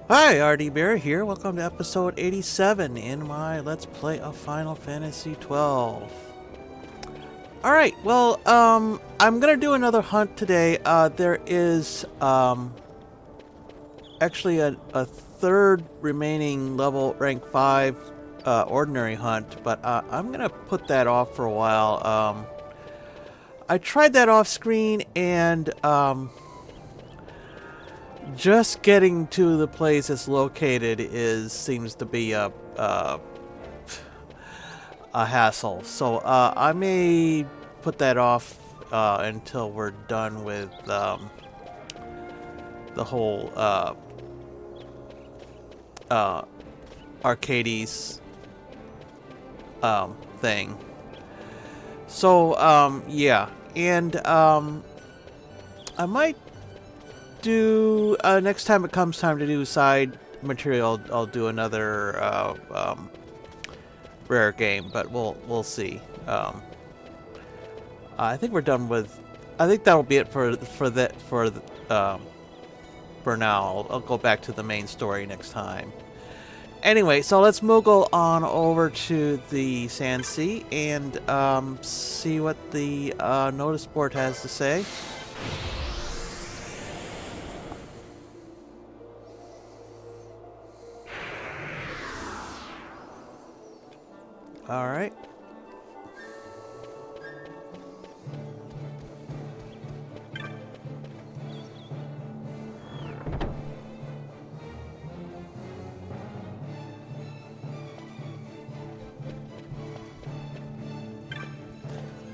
Hi, RD Bear here. Welcome to episode 87 in my Let's Play of Final Fantasy 12. Alright, well, I'm gonna do another hunt today. There is, actually a third remaining level rank 5, ordinary hunt, but, I'm gonna put that off for a while. I tried that off screen and, just getting to the place it's located seems to be a hassle. So I may put that off until we're done with the whole Arcades thing. So yeah, and I might do next time it comes time to do side material. I'll do another rare game, but we'll see. I think we're done with. I think that'll be it for now. I'll go back to the main story next time. Anyway, so let's moogle on over to the Sand Sea and see what the notice board has to say. All right.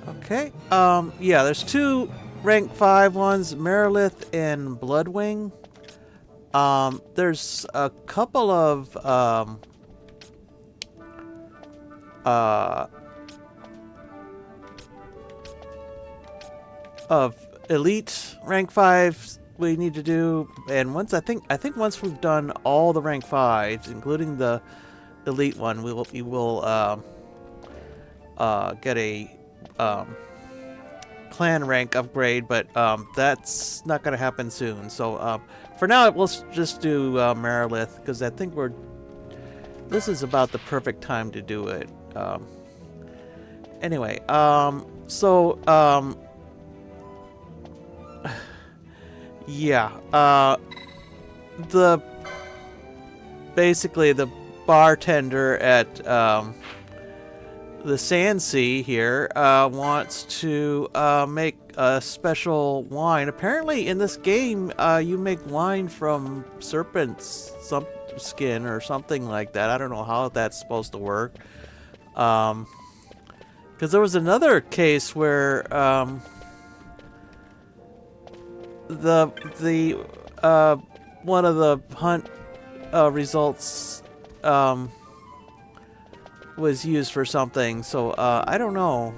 Okay. Yeah, there's two rank 5 ones, Marilith and Bloodwing. There's a couple of elite rank 5s we need to do, and once I think once we've done all the rank 5s, including the elite one, we will get a clan rank upgrade, but that's not going to happen soon. So for now, we'll just do Marilith, because I think this is about the perfect time to do it. Anyway, yeah, basically the bartender at the Sand Sea here wants to make a special wine. Apparently in this game you make wine from serpent's skin or something like that. I don't know how that's supposed to work. Because there was another case where the one of the hunt results was used for something, so I don't know.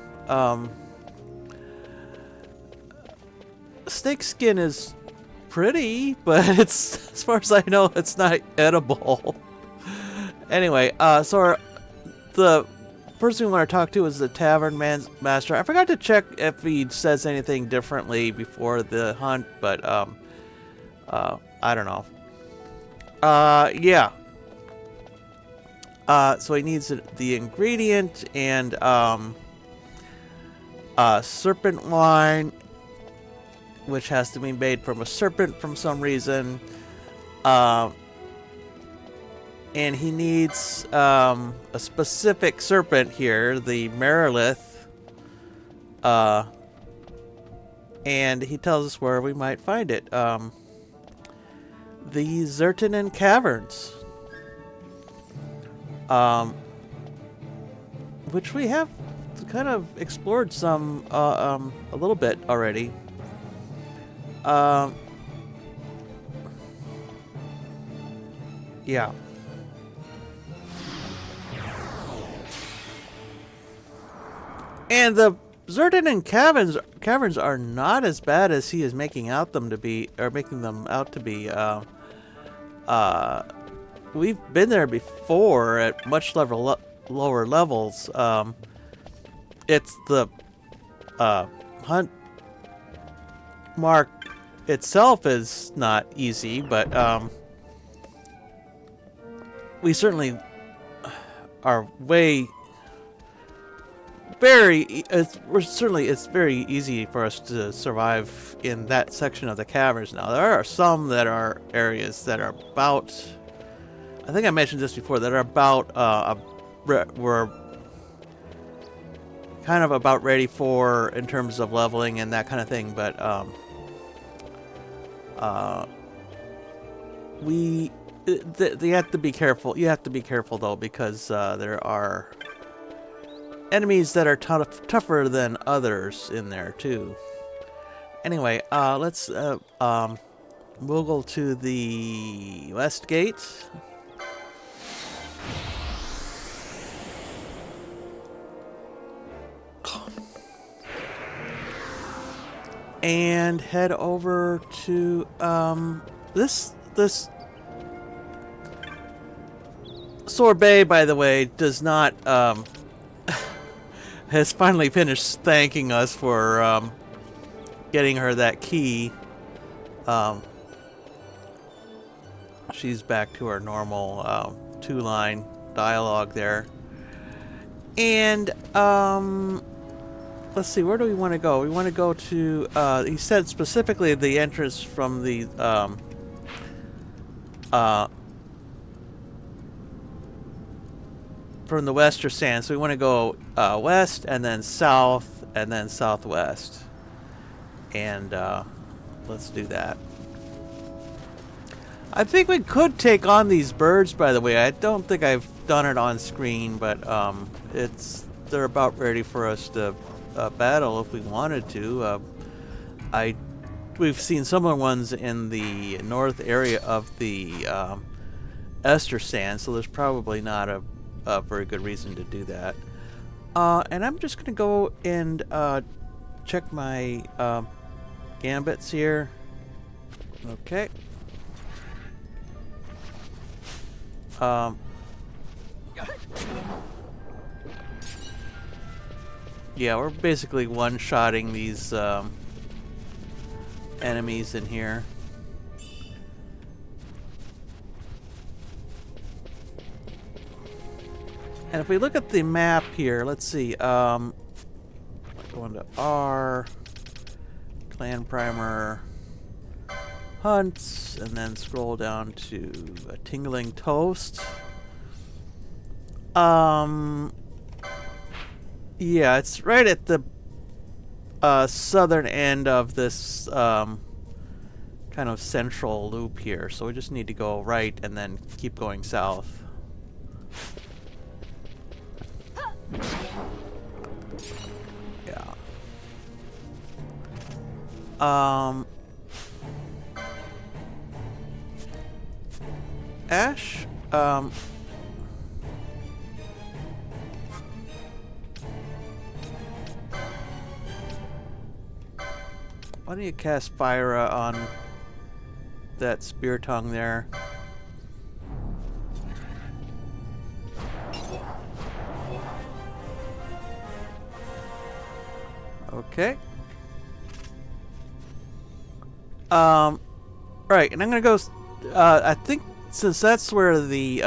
Snake skin is pretty, but it's, as far as I know, it's not edible. Anyway, the person we want to talk to is the Tavern Master. I forgot to check if he says anything differently before the hunt, but I don't know. Yeah. So he needs the ingredient and serpent wine, which has to be made from a serpent from some reason. And he needs a specific serpent here, the Marilith. And he tells us where we might find it. The Zertinan Caverns. Which we have kind of explored some a little bit already. Yeah. And the Zertinan caverns are not as bad as he is making them out to be. We've been there before at much lower levels. It's the hunt mark itself is not easy, but we certainly are way it's very easy for us to survive in that section of the caverns now. There are some that are areas that are about, I think I mentioned this before, that are about we're kind of about ready for in terms of leveling and that kind of thing, but you have to be careful. You have to be careful though, because there are enemies that are tougher than others in there too. Anyway, let's we'll go to the west gate. And head over to this Sorbet, by the way, does not has finally finished thanking us for getting her that key. She's back to her normal 2-line dialogue there. And let's see, where do we want to go? We want to go to he said specifically the entrance from the from the Western Sand. So we want to go west and then south and then southwest. And let's do that. I think we could take on these birds, by the way. I don't think I've done it on screen, but they're about ready for us to battle if we wanted to. We've seen similar ones in the north area of the Ester Sand, so there's probably not a very good reason to do that. And I'm just going to go and check my gambits here. Okay. Yeah, we're basically one-shotting these enemies in here. And if we look at the map here, let's see. Go into R, Clan Primer, Hunts, and then scroll down to a Tingling Toast. Yeah, it's right at the southern end of this kind of central loop here. So we just need to go right and then keep going south. Yeah. Ash, why don't you cast Fyra on that spear tongue there? Okay. Right, and I'm gonna go. I think since that's where the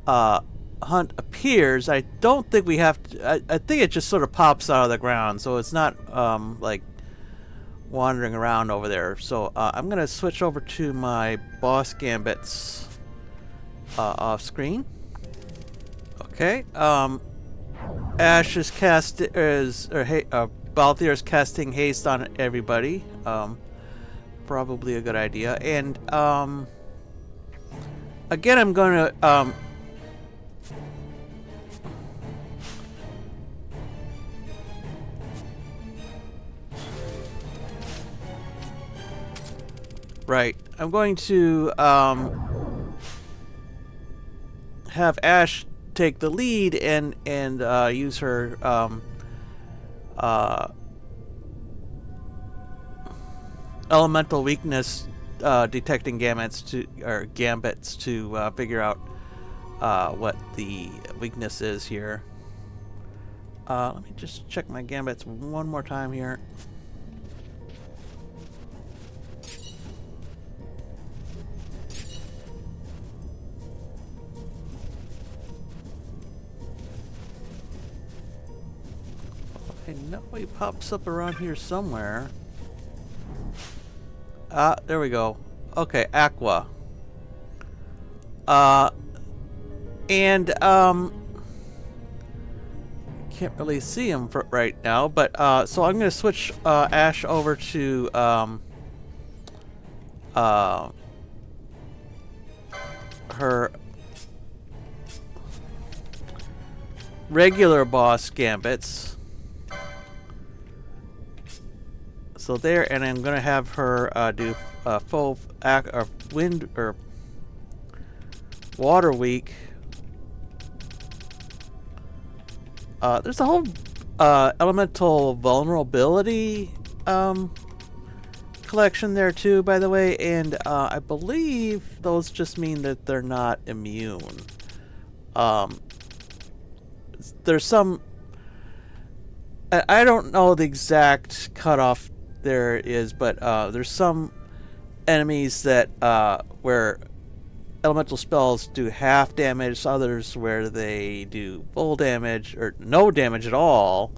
hunt appears, I don't think we have to. I think it just sort of pops out of the ground, so it's not like wandering around over there. So I'm gonna switch over to my boss gambits off screen. Okay. Ash is Balthier is casting haste on everybody. Probably a good idea. And again, I'm going to right. I'm going to have Ash take the lead and use her elemental weakness detecting gambits to figure out what the weakness is here. Let me just check my gambits one more time here. I know he pops up around here somewhere. There we go. Okay, Aqua. And can't really see him for right now, but so I'm gonna switch Ash over to her regular boss gambits. So there, and I'm gonna have her do full wind or water weak. There's a whole elemental vulnerability collection there too, by the way, and I believe those just mean that they're not immune. There's some, I don't know the exact cutoff there is, but there's some enemies that where elemental spells do half damage, others where they do full damage or no damage at all,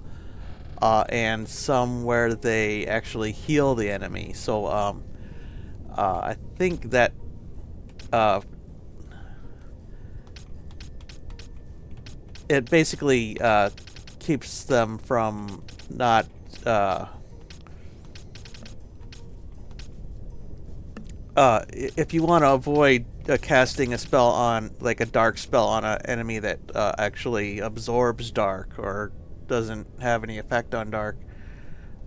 and some where they actually heal the enemy. So I think that it basically keeps them from not if you want to avoid casting a spell on, like a dark spell on an enemy that actually absorbs dark or doesn't have any effect on dark,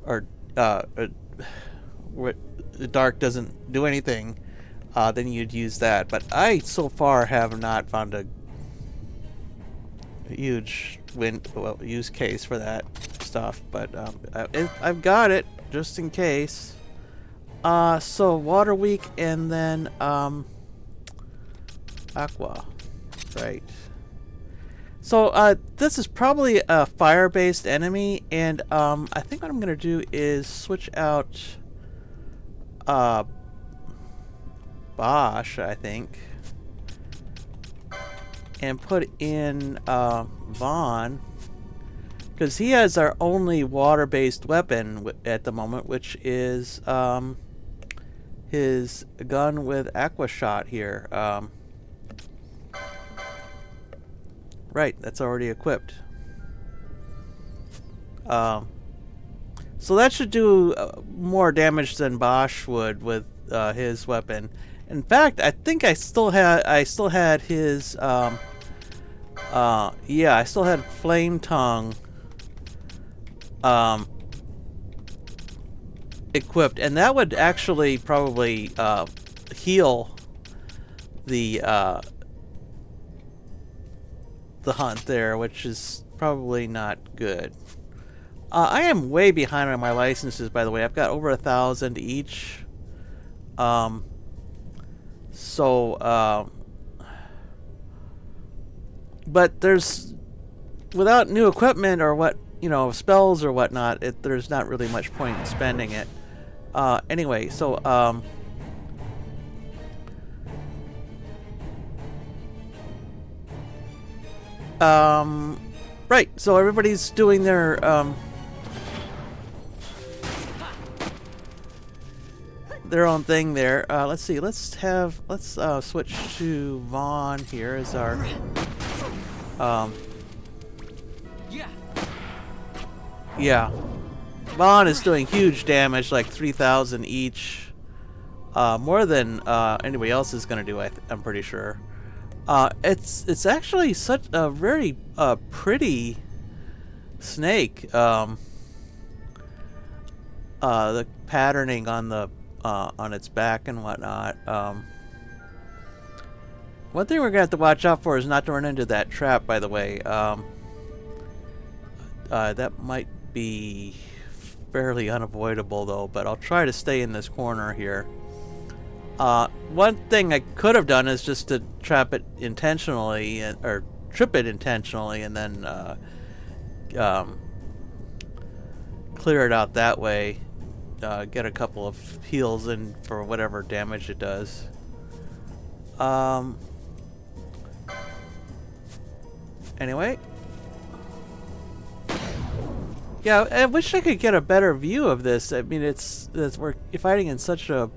or dark doesn't do anything, then you'd use that. But I so far have not found a huge use case for that stuff, but I've got it just in case. So water weak, and then Aqua, right? So this is probably a fire-based enemy, and I think what I'm gonna do is switch out Bosch, I think, and put in Vaan, because he has our only water-based weapon at the moment, which is his gun with Aqua Shot here. Right, that's already equipped. So that should do more damage than Bosch would with his weapon. In fact, I think I still had his yeah, I still had Flame Tongue equipped, and that would actually probably heal the hunt there, which is probably not good. I am way behind on my licenses, by the way. I've got over 1,000 each. But there's, without new equipment or spells or whatnot, there's not really much point in spending it. Anyway, so right, so everybody's doing their own thing there. Let's see. Let's switch to Vaan here as our yeah. Vaan is doing huge damage, like 3,000 each, more than anybody else is gonna do. I'm pretty sure. It's actually such a very pretty snake. The patterning on the on its back and whatnot. One thing we're gonna have to watch out for is not to run into that trap, by the way. That might be fairly unavoidable though, but I'll try to stay in this corner here. One thing I could have done is just to trap it intentionally, or trip it intentionally, and then clear it out that way. Get a couple of heals in for whatever damage it does. Anyway. Yeah, I wish I could get a better view of this. I mean, we're fighting in such a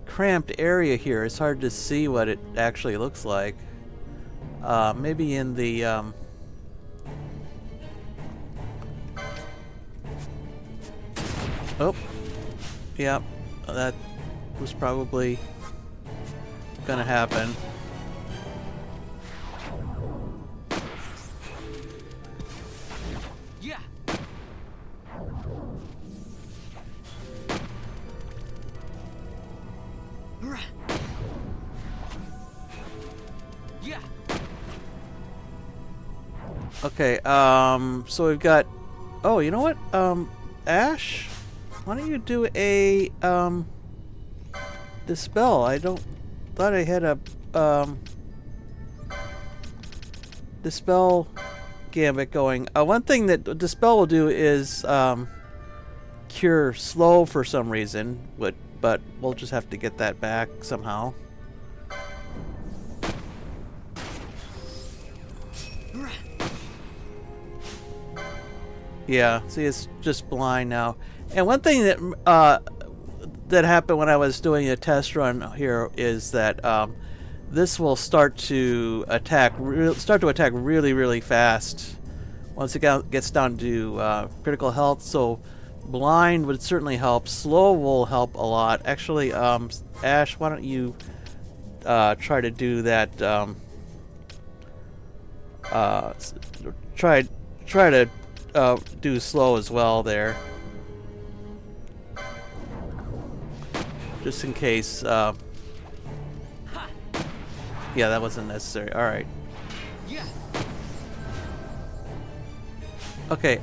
cramped area here. It's hard to see what it actually looks like. Maybe in the oh, yeah, that was probably gonna happen. Yeah. Yeah. Okay, so we've got, oh, you know what? Ash, why don't you do a dispel? I don't thought I had a dispel gambit going. One thing that dispel will do is cure slow for some reason, but we'll just have to get that back somehow. Yeah, see, it's just blind now. And one thing that that happened when I was doing a test run here is that this will start to attack really, really fast once it gets down to critical health. So blind would certainly help. Slow will help a lot. Actually, Ash, why don't you try to do that? Try to do slow as well there, just in case. Yeah, that wasn't necessary. All right. Okay.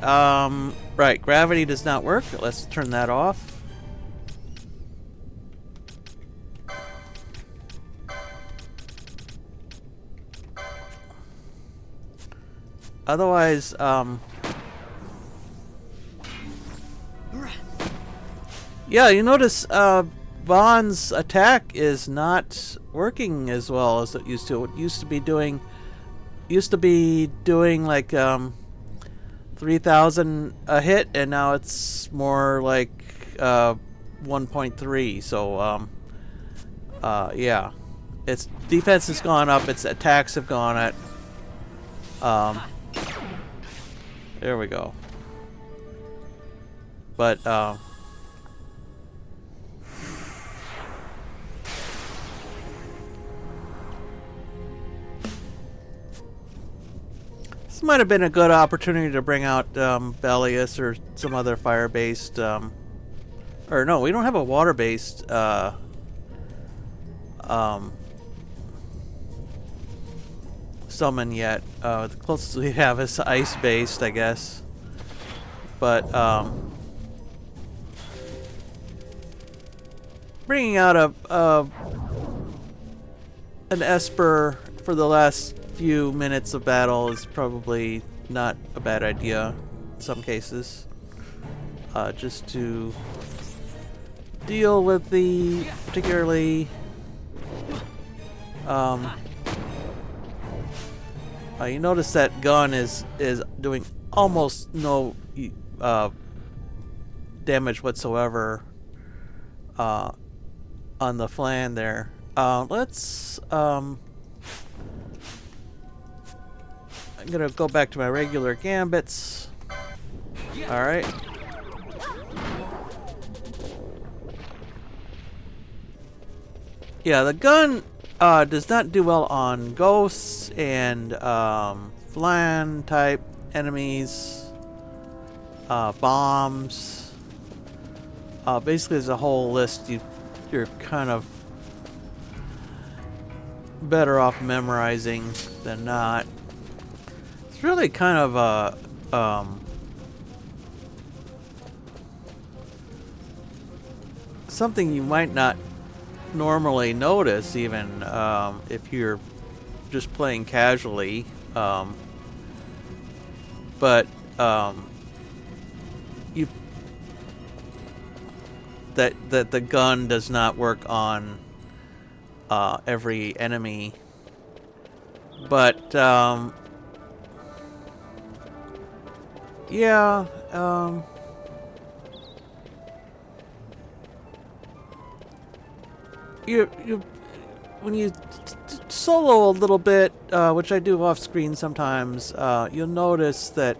Right. Gravity does not work. Let's turn that off. Otherwise, yeah, you notice Vaan's attack is not working as well as it used to. It used to be doing like 3,000 a hit, and now it's more like 1.3. So yeah, its defense has gone up, its attacks have gone up. There we go. But this might have been a good opportunity to bring out Bellius or some other fire-based, or no, we don't have a water-based summon yet. The closest we have is ice-based, I guess. But bringing out an Esper for the last few minutes of battle is probably not a bad idea in some cases. Just to deal with the particularly you notice that gun is doing almost no damage whatsoever on the flan there. Let's I'm gonna go back to my regular gambits. Alright. Yeah, the gun does not do well on ghosts and flan type enemies, bombs. Basically, there's a whole list. You're kind of better off memorizing than not. It's really kind of a something you might not normally notice, even if you're just playing casually. But you that the gun does not work on every enemy, but Yeah, you when you solo a little bit, which I do off screen sometimes, you'll notice that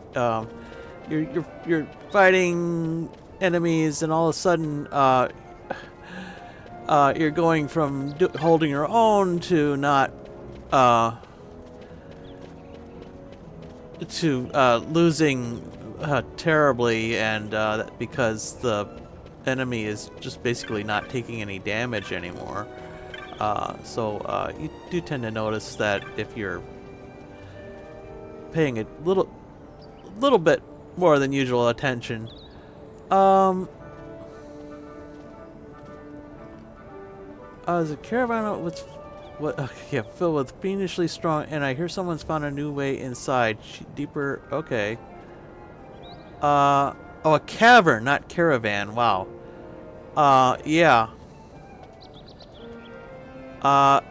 you're fighting enemies, and all of a sudden you're going from holding your own to not to losing terribly, and because the enemy is just basically not taking any damage anymore. So you do tend to notice that if you're paying a little bit more than usual attention. Is a caravan with what? Okay, yeah, filled with fiendishly strong, and I hear someone's found a new way inside. Deeper. Okay. Oh, a cavern, not caravan. Wow. Yeah. I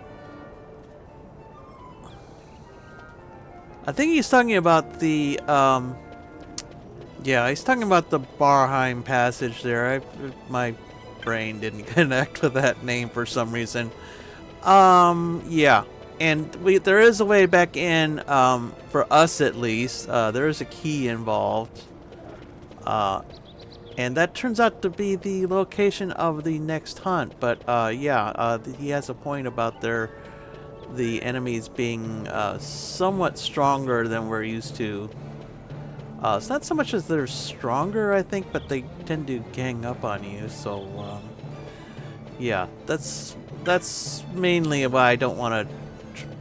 think he's talking about the, yeah, he's talking about the Barheim passage there. My brain didn't connect with that name for some reason. Yeah. And there is a way back in, for us at least. There is a key involved. And that turns out to be the location of the next hunt. But, yeah, he has a point about the enemies being somewhat stronger than we're used to. It's not so much as they're stronger, I think, but they tend to gang up on you. So, yeah, that's mainly why I don't want to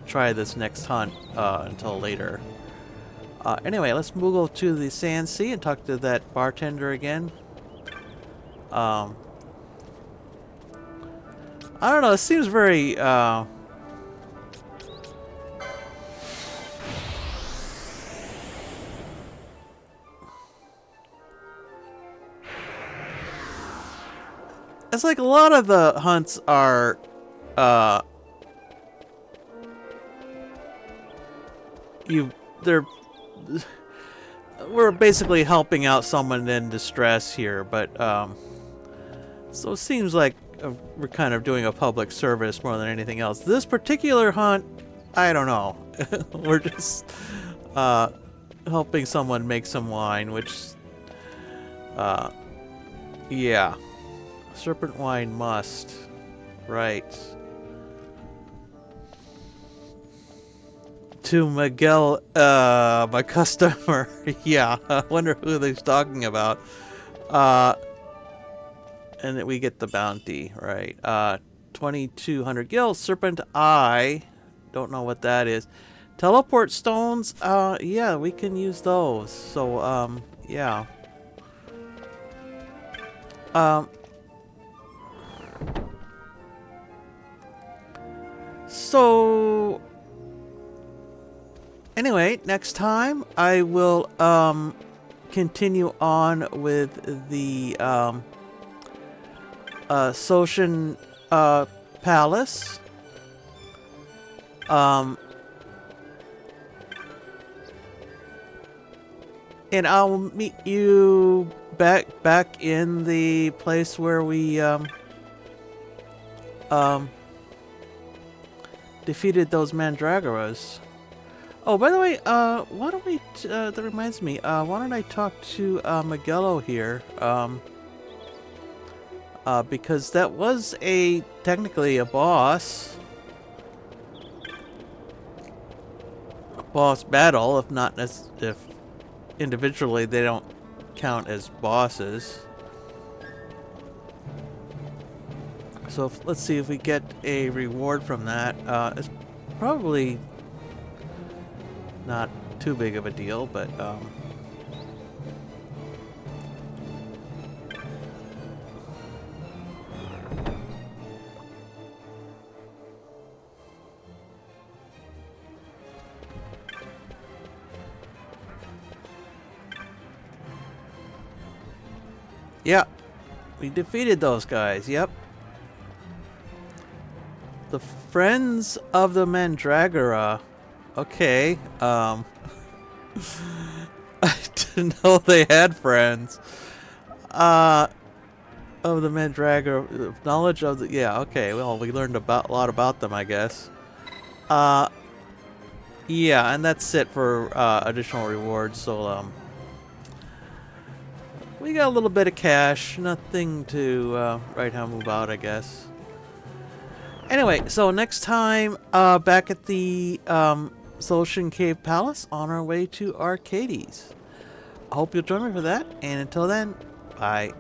try this next hunt until later. Anyway, let's move to the Sand Sea and talk to that bartender again. I don't know, it seems very it's like a lot of the hunts are we're basically helping out someone in distress here, but so it seems like we're kind of doing a public service more than anything else. This particular hunt, I don't know. We're just helping someone make some wine, which yeah. Serpent wine must. Right. To Miguel, my customer. Yeah, I wonder who they're talking about. And then we get the bounty, right? 2,200 gil. Serpent eye. Don't know what that is. Teleport stones. Yeah, we can use those. So, yeah. So anyway, next time I will continue on with the Soshin Palace. And I'll meet you back in the place where we defeated those Mandragoras. Oh, by the way, why don't we, that reminds me, why don't I talk to Magello here, because that was technically a boss battle, if not if individually they don't count as bosses. So let's see if we get a reward from that. It's probably not too big of a deal, but yeah, we defeated those guys. Yep. The Friends of the Mandragora. Okay. didn't know they had friends. Of the Mandragora, knowledge of the, yeah, okay, well, we learned a lot about them, I guess. Yeah, and that's it for additional rewards, so, we got a little bit of cash, nothing to right now move out, I guess. Anyway, so next time, back at the Zertinan Cave Palace on our way to Arcades. I hope you'll join me for that, and until then, bye.